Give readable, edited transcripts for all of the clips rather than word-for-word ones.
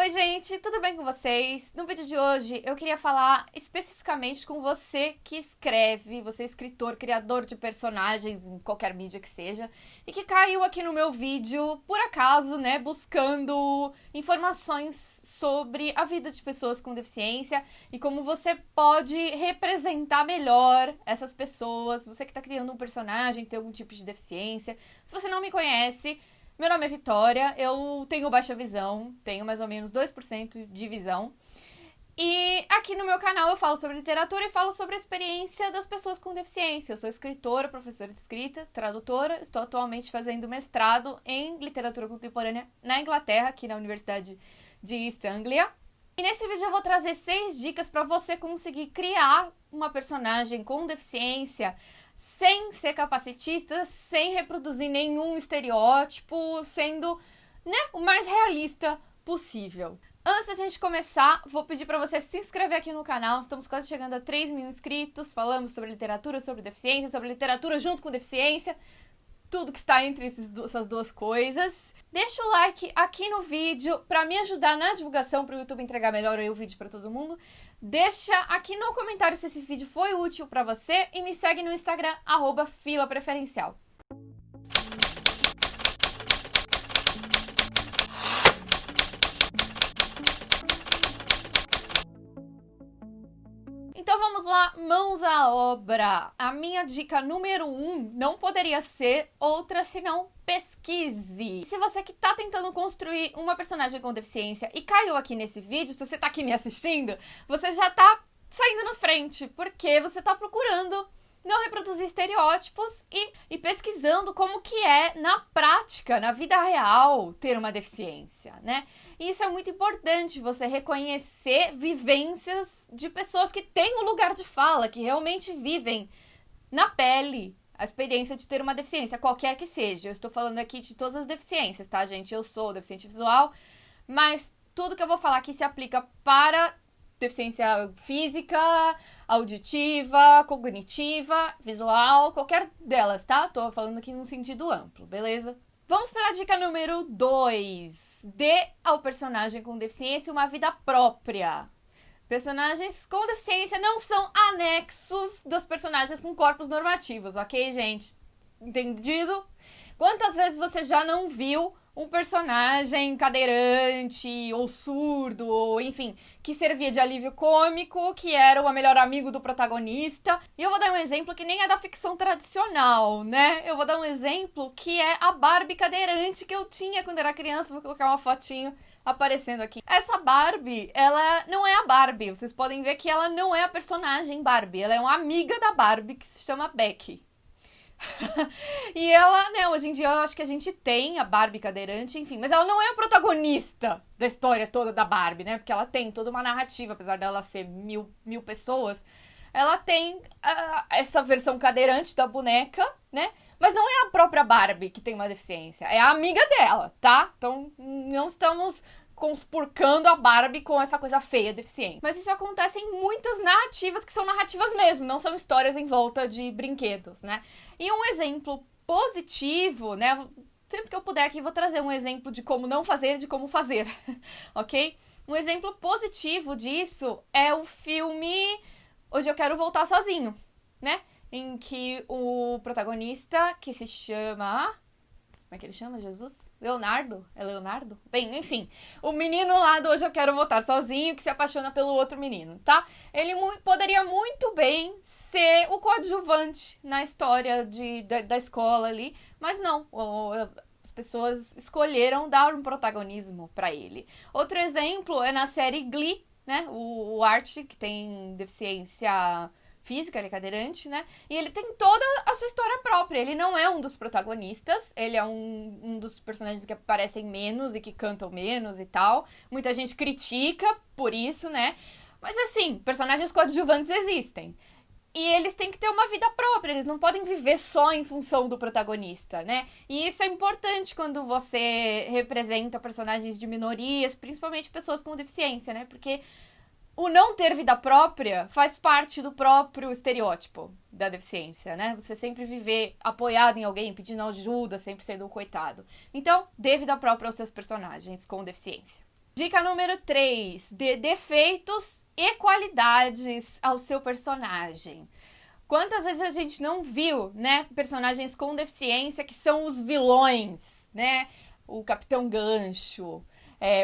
Oi gente, tudo bem com vocês? No vídeo de hoje eu queria falar especificamente com você que escreve, você é escritor, criador de personagens em qualquer mídia que seja, e que caiu aqui no meu vídeo por acaso, né, buscando informações sobre a vida de pessoas com deficiência e como você pode representar melhor essas pessoas, você que tá criando um personagem, tem algum tipo de deficiência. Se você não me conhece, meu nome é Vitória, eu tenho baixa visão, tenho mais ou menos 2% de visão. E aqui no meu canal eu falo sobre literatura e falo sobre a experiência das pessoas com deficiência. Eu sou escritora, professora de escrita, tradutora, estou atualmente fazendo mestrado em literatura contemporânea na Inglaterra, aqui na Universidade de East Anglia. E nesse vídeo eu vou trazer 6 dicas para você conseguir criar uma personagem com deficiência sem ser capacitista, sem reproduzir nenhum estereótipo, sendo, né, o mais realista possível. Antes da gente começar, vou pedir para você se inscrever aqui no canal, estamos quase chegando a 3 mil inscritos, falamos sobre literatura, sobre deficiência, sobre literatura junto com deficiência, tudo que está entre essas duas coisas. Deixa o like aqui no vídeo para me ajudar na divulgação, para o YouTube entregar melhor o vídeo para todo mundo. Deixa aqui no comentário se esse vídeo foi útil para você e me segue no Instagram, @filapreferencial. Então vamos lá, mãos à obra! A minha dica número 1 não poderia ser outra senão pesquise. Se você que tá tentando construir uma personagem com deficiência e caiu aqui nesse vídeo, se você tá aqui me assistindo, você já tá saindo na frente, porque você tá procurando não reproduzir estereótipos e pesquisando como que é, na prática, na vida real, ter uma deficiência, né? E isso é muito importante, você reconhecer vivências de pessoas que têm um lugar de fala, que realmente vivem na pele a experiência de ter uma deficiência, qualquer que seja. Eu estou falando aqui de todas as deficiências, tá, gente? Eu sou deficiente visual, mas tudo que eu vou falar aqui se aplica para deficiência física, auditiva, cognitiva, visual, qualquer delas, tá? Tô falando aqui num sentido amplo, beleza? Vamos para a dica número 2. Dê ao personagem com deficiência uma vida própria. Personagens com deficiência não são anexos dos personagens com corpos normativos, ok, gente? Entendido? Quantas vezes você já não viu um personagem cadeirante ou surdo, ou enfim, que servia de alívio cômico, que era o melhor amigo do protagonista? E eu vou dar um exemplo que nem é da ficção tradicional, né? Eu vou dar um exemplo que é a Barbie cadeirante que eu tinha quando era criança. Vou colocar uma fotinho aparecendo aqui. Essa Barbie, ela não é a Barbie. Vocês podem ver que ela não é a personagem Barbie. Ela é uma amiga da Barbie que se chama Becky. E ela, né, hoje em dia eu acho que a gente tem a Barbie cadeirante, enfim, mas ela não é a protagonista da história toda da Barbie, né, porque ela tem toda uma narrativa, apesar dela ser mil pessoas, ela tem essa versão cadeirante da boneca, né, mas não é a própria Barbie que tem uma deficiência, é a amiga dela, tá? Então não estamos conspurcando a Barbie com essa coisa feia, deficiente. Mas isso acontece em muitas narrativas que são narrativas mesmo, não são histórias em volta de brinquedos, né? E um exemplo positivo, né? Sempre que eu puder aqui, vou trazer um exemplo de como não fazer e de como fazer, ok? Um exemplo positivo disso é o filme Hoje Eu Quero Voltar Sozinho, né? Em que o protagonista, que se chama... Como é que ele chama, Jesus? Leonardo? É Leonardo? Bem, enfim. O menino lá do Hoje Eu Quero Voltar Sozinho, que se apaixona pelo outro menino, tá? Ele poderia muito bem ser o coadjuvante na história da escola ali, mas não. As pessoas escolheram dar um protagonismo pra ele. Outro exemplo é na série Glee, né? O Art, que tem deficiência física, ele é cadeirante, né? E ele tem toda a sua história própria. Ele não é um dos protagonistas, ele é um dos personagens que aparecem menos e que cantam menos e tal. Muita gente critica por isso, né? Mas assim, personagens coadjuvantes existem. E eles têm que ter uma vida própria, eles não podem viver só em função do protagonista, né? E isso é importante quando você representa personagens de minorias, principalmente pessoas com deficiência, né? Porque o não ter vida própria faz parte do próprio estereótipo da deficiência, né? Você sempre viver apoiado em alguém, pedindo ajuda, sempre sendo um coitado. Então, dê vida própria aos seus personagens com deficiência. Dica número 3. Dê defeitos e qualidades ao seu personagem. Quantas vezes a gente não viu, né, personagens com deficiência que são os vilões, né? O Capitão Gancho,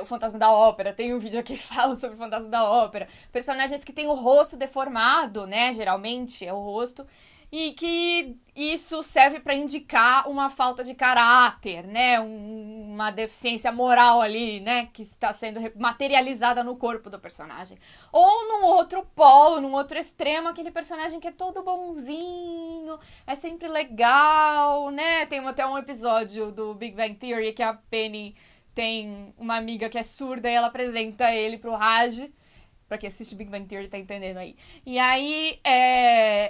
o Fantasma da Ópera, tem um vídeo aqui que fala sobre o Fantasma da Ópera. Personagens que têm o rosto deformado, né, geralmente é o rosto, e que isso serve para indicar uma falta de caráter, né, uma deficiência moral ali, né, que está sendo materializada no corpo do personagem. Ou num outro polo, num outro extremo, aquele personagem que é todo bonzinho, é sempre legal, né. Tem até um episódio do Big Bang Theory que a Penny tem uma amiga que é surda e ela apresenta ele pro Raj. Pra quem assiste Big Bang Theory tá entendendo aí. E aí,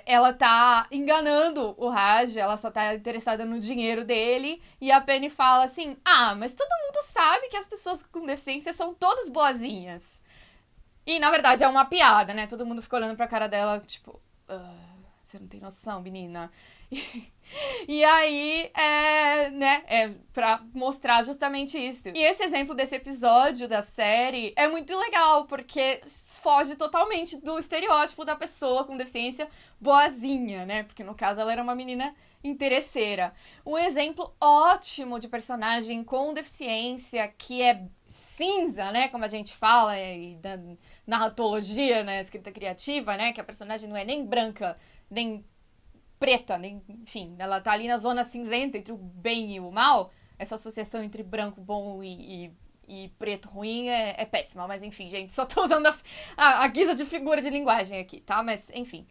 ela tá enganando o Raj, ela só tá interessada no dinheiro dele. E a Penny fala assim, mas todo mundo sabe que as pessoas com deficiência são todas boazinhas. E, na verdade, é uma piada, né? Todo mundo fica olhando pra cara dela, tipo... você não tem noção, menina. E aí, pra mostrar justamente isso. E esse exemplo desse episódio da série é muito legal, porque foge totalmente do estereótipo da pessoa com deficiência boazinha, né? Porque no caso ela era uma menina interesseira. Um exemplo ótimo de personagem com deficiência que é cinza, né? Como a gente fala, e da narratologia, né? Escrita criativa, né? Que a personagem não é nem branca, nem preta, enfim, ela tá ali na zona cinzenta entre o bem e o mal. Essa associação entre branco bom e preto ruim é péssima, mas enfim, gente, só tô usando a guisa de figura de linguagem aqui, tá? Mas, enfim.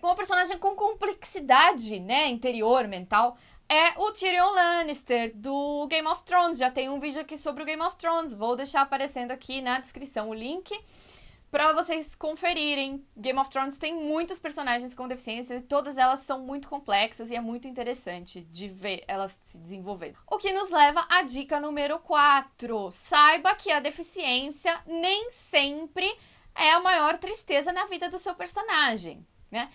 Uma personagem com complexidade, né, interior, mental, é o Tyrion Lannister, do Game of Thrones. Já tem um vídeo aqui sobre o Game of Thrones, vou deixar aparecendo aqui na descrição o link pra vocês conferirem. Game of Thrones tem muitas personagens com deficiência e todas elas são muito complexas e é muito interessante de ver elas se desenvolvendo. O que nos leva à dica número 4. Saiba que a deficiência nem sempre é a maior tristeza na vida do seu personagem, né?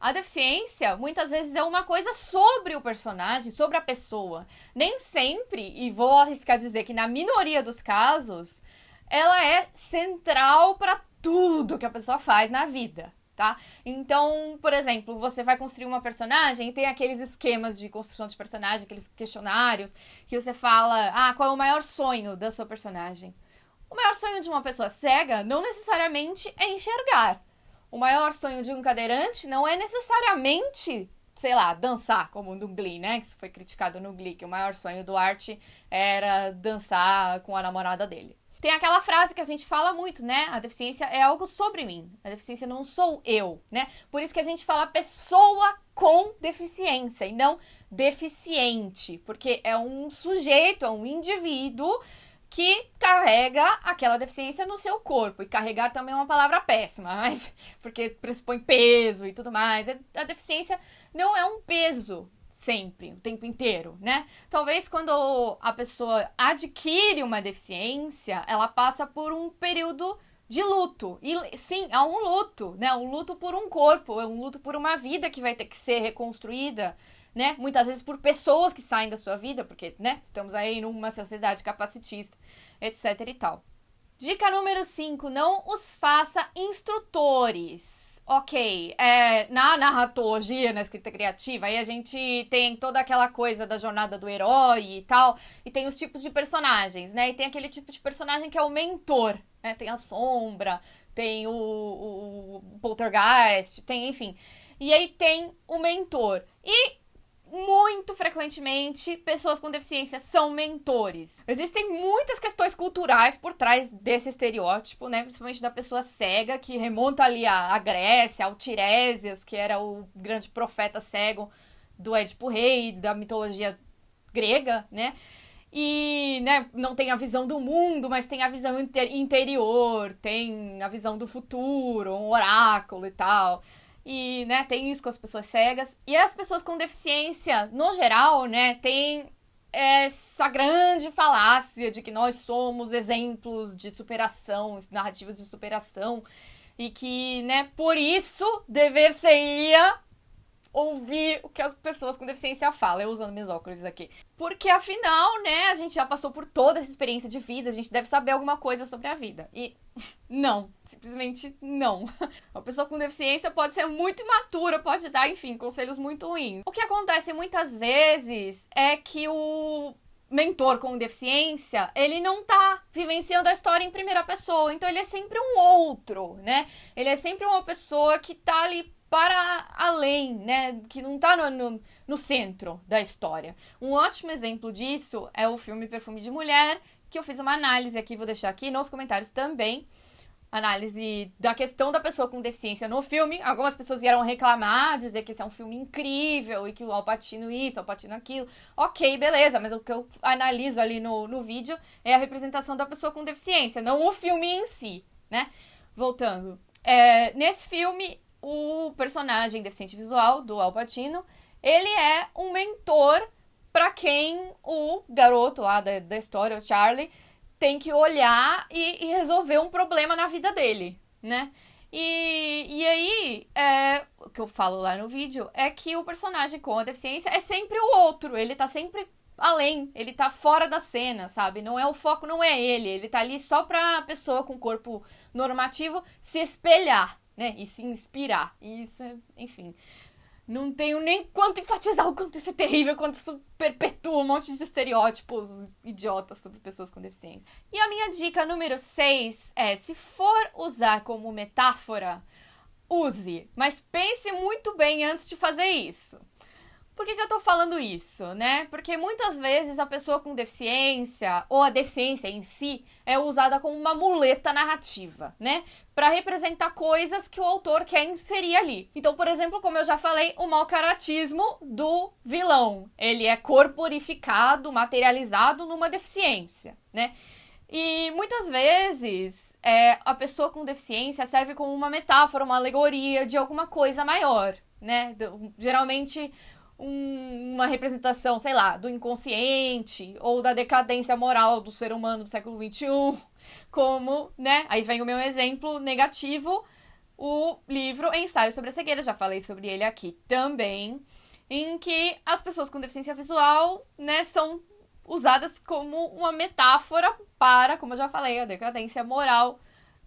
A deficiência, muitas vezes, é uma coisa sobre o personagem, sobre a pessoa. Nem sempre, e vou arriscar dizer que na minoria dos casos, ela é central para tudo que a pessoa faz na vida, tá? Então, por exemplo, você vai construir uma personagem e tem aqueles esquemas de construção de personagem, aqueles questionários que você fala, qual é o maior sonho da sua personagem? O maior sonho de uma pessoa cega não necessariamente é enxergar. O maior sonho de um cadeirante não é necessariamente, sei lá, dançar, como no Glee, né? Isso foi criticado no Glee, que o maior sonho do Art era dançar com a namorada dele. Tem aquela frase que a gente fala muito, né? A deficiência é algo sobre mim. A deficiência não sou eu, né? Por isso que a gente fala pessoa com deficiência e não deficiente. Porque é um sujeito, é um indivíduo que carrega aquela deficiência no seu corpo. E carregar também é uma palavra péssima, mas porque pressupõe peso e tudo mais. A deficiência não é um peso sempre, o tempo inteiro, né? Talvez quando a pessoa adquire uma deficiência, ela passa por um período de luto. E sim, é um luto, né? Um luto por um corpo, é um luto por uma vida que vai ter que ser reconstruída, né? Muitas vezes por pessoas que saem da sua vida, porque, né? Estamos aí numa sociedade capacitista, etc e tal. Dica número 5, não os faça instrutores. Ok, na narratologia, na escrita criativa, aí a gente tem toda aquela coisa da jornada do herói e tal, e tem os tipos de personagens, né? E tem aquele tipo de personagem que é o mentor, né? Tem a sombra, tem o poltergeist, tem, enfim. E aí tem o mentor. E muito frequentemente, pessoas com deficiência são mentores. Existem muitas questões culturais por trás desse estereótipo, né? Principalmente da pessoa cega, que remonta ali à Grécia, ao Tiresias, que era o grande profeta cego do Édipo Rei, da mitologia grega, né? E, né, não tem a visão do mundo, mas tem a visão interior, tem a visão do futuro, um oráculo e tal. E, né, tem isso com as pessoas cegas. E as pessoas com deficiência, no geral, né, tem essa grande falácia de que nós somos exemplos de superação, narrativas de superação. E que, né, por isso, dever-se-ia ouvir o que as pessoas com deficiência falam, eu usando meus óculos aqui. Porque, afinal, né, a gente já passou por toda essa experiência de vida, a gente deve saber alguma coisa sobre a vida. E não, simplesmente não. Uma pessoa com deficiência pode ser muito imatura, pode dar, enfim, conselhos muito ruins. O que acontece muitas vezes é que o mentor com deficiência, ele não tá vivenciando a história em primeira pessoa, então ele é sempre um outro, né? Ele é sempre uma pessoa que tá ali para além, né? Que não tá no centro da história. Um ótimo exemplo disso é o filme Perfume de Mulher, que eu fiz uma análise aqui, vou deixar aqui nos comentários também. Análise da questão da pessoa com deficiência no filme. Algumas pessoas vieram reclamar, dizer que esse é um filme incrível e que o Al Pacino isso, o Al Pacino aquilo. Ok, beleza, mas o que eu analiso ali no vídeo é a representação da pessoa com deficiência, não o filme em si, né? Voltando. Nesse filme, o personagem deficiente visual do Al Pacino, ele é um mentor para quem o garoto lá da história, o Charlie, tem que olhar e resolver um problema na vida dele, né? E aí, o que eu falo lá no vídeo é que o personagem com a deficiência é sempre o outro, ele tá sempre além, ele tá fora da cena, sabe? Não é o foco, não é ele tá ali só pra pessoa com corpo normativo se espelhar, né? E se inspirar. E isso, enfim, não tenho nem quanto enfatizar o quanto isso é terrível, quanto isso perpetua um monte de estereótipos idiotas sobre pessoas com deficiência. E a minha dica número 6 é, se for usar como metáfora, use, mas pense muito bem antes de fazer isso. Por que eu tô falando isso, né? Porque muitas vezes a pessoa com deficiência, ou a deficiência em si, é usada como uma muleta narrativa, né? Pra representar coisas que o autor quer inserir ali. Então, por exemplo, como eu já falei, o mau caratismo do vilão. Ele é corporificado, materializado numa deficiência, né? E muitas vezes a pessoa com deficiência serve como uma metáfora, uma alegoria de alguma coisa maior, né? Geralmente uma representação, sei lá, do inconsciente ou da decadência moral do ser humano do século XXI, como, né, aí vem o meu exemplo negativo, o livro Ensaio sobre a Cegueira, já falei sobre ele aqui também, em que as pessoas com deficiência visual, né, são usadas como uma metáfora para, como eu já falei, a decadência moral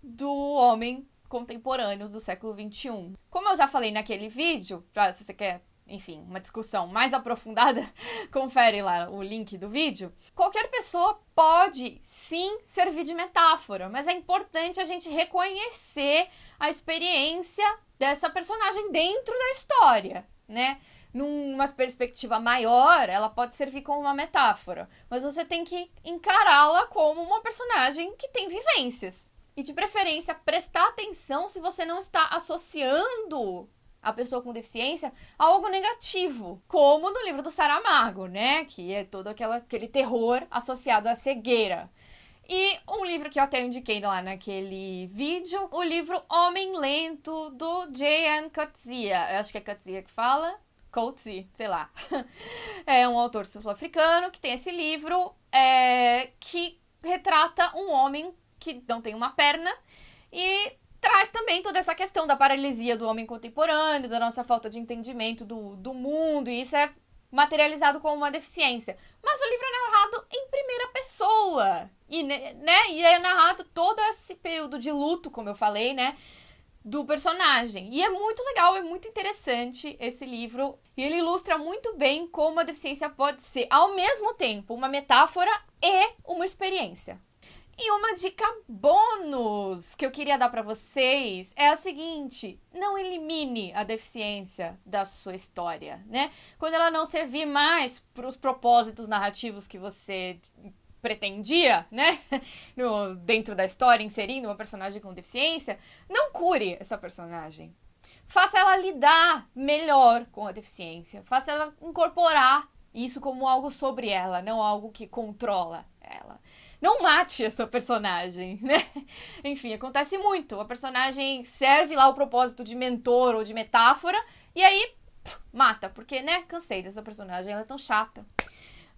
do homem contemporâneo do século XXI. Como eu já falei naquele vídeo, se você quer, enfim, uma discussão mais aprofundada, confere lá o link do vídeo. Qualquer pessoa pode, sim, servir de metáfora, mas é importante a gente reconhecer a experiência dessa personagem dentro da história, né? Numa perspectiva maior, ela pode servir como uma metáfora, mas você tem que encará-la como uma personagem que tem vivências. E, de preferência, prestar atenção se você não está associando a pessoa com deficiência a algo negativo, como no livro do Saramago, né? Que é todo aquele terror associado à cegueira. E um livro que eu até indiquei lá naquele vídeo, o livro Homem Lento, do J.M. Coetzee. Eu acho que é Coetzee que fala. Coetzee, sei lá. É um autor sul-africano que tem esse livro que retrata um homem que não tem uma perna e traz também toda essa questão da paralisia do homem contemporâneo, da nossa falta de entendimento do mundo, e isso é materializado como uma deficiência. Mas o livro é narrado em primeira pessoa, e é narrado todo esse período de luto, como eu falei, né, do personagem. E é muito legal, é muito interessante esse livro, e ele ilustra muito bem como a deficiência pode ser, ao mesmo tempo, uma metáfora e uma experiência. E uma dica bônus que eu queria dar pra vocês é a seguinte: não elimine a deficiência da sua história, né? Quando ela não servir mais para os propósitos narrativos que você pretendia, né? Dentro da história, inserindo uma personagem com deficiência, não cure essa personagem. Faça ela lidar melhor com a deficiência. Faça ela incorporar isso como algo sobre ela, não algo que controla ela. Não mate essa personagem, né? Enfim, acontece muito. A personagem serve lá o propósito de mentor ou de metáfora e aí mata, porque, né? Cansei dessa personagem, ela é tão chata.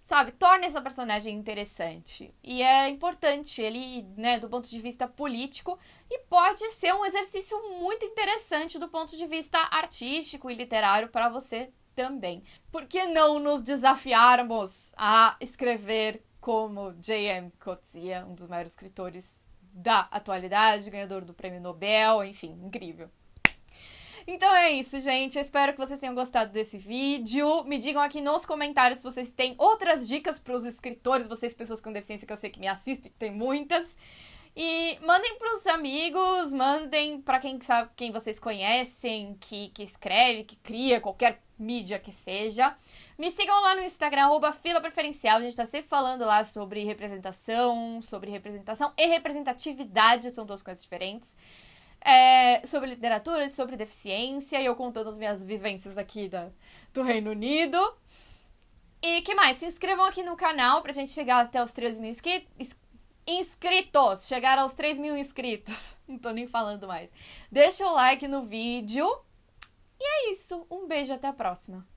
sabe, torna essa personagem interessante. E é importante ele, né, do ponto de vista político, e pode ser um exercício muito interessante do ponto de vista artístico e literário para você também. Por que não nos desafiarmos a escrever como J.M. Coetzee, um dos maiores escritores da atualidade, ganhador do Prêmio Nobel, enfim, incrível. Então é isso, gente. Eu espero que vocês tenham gostado desse vídeo. Me digam aqui nos comentários se vocês têm outras dicas para os escritores, vocês, pessoas com deficiência que eu sei que me assistem, que tem muitas. E mandem para os amigos, mandem para quem sabe, quem vocês conhecem, que escreve, que cria, qualquer mídia que seja. Me sigam lá no Instagram, @filapreferencial. A gente tá sempre falando lá sobre representação e representatividade, são duas coisas diferentes. Sobre literatura, sobre deficiência, e eu contando as minhas vivências aqui do Reino Unido. E que mais? Se inscrevam aqui no canal pra gente chegar até os 3.000 inscritos. Chegar aos 3.000 inscritos. Não tô nem falando mais. Deixa o like no vídeo. E é isso. Um beijo, até a próxima.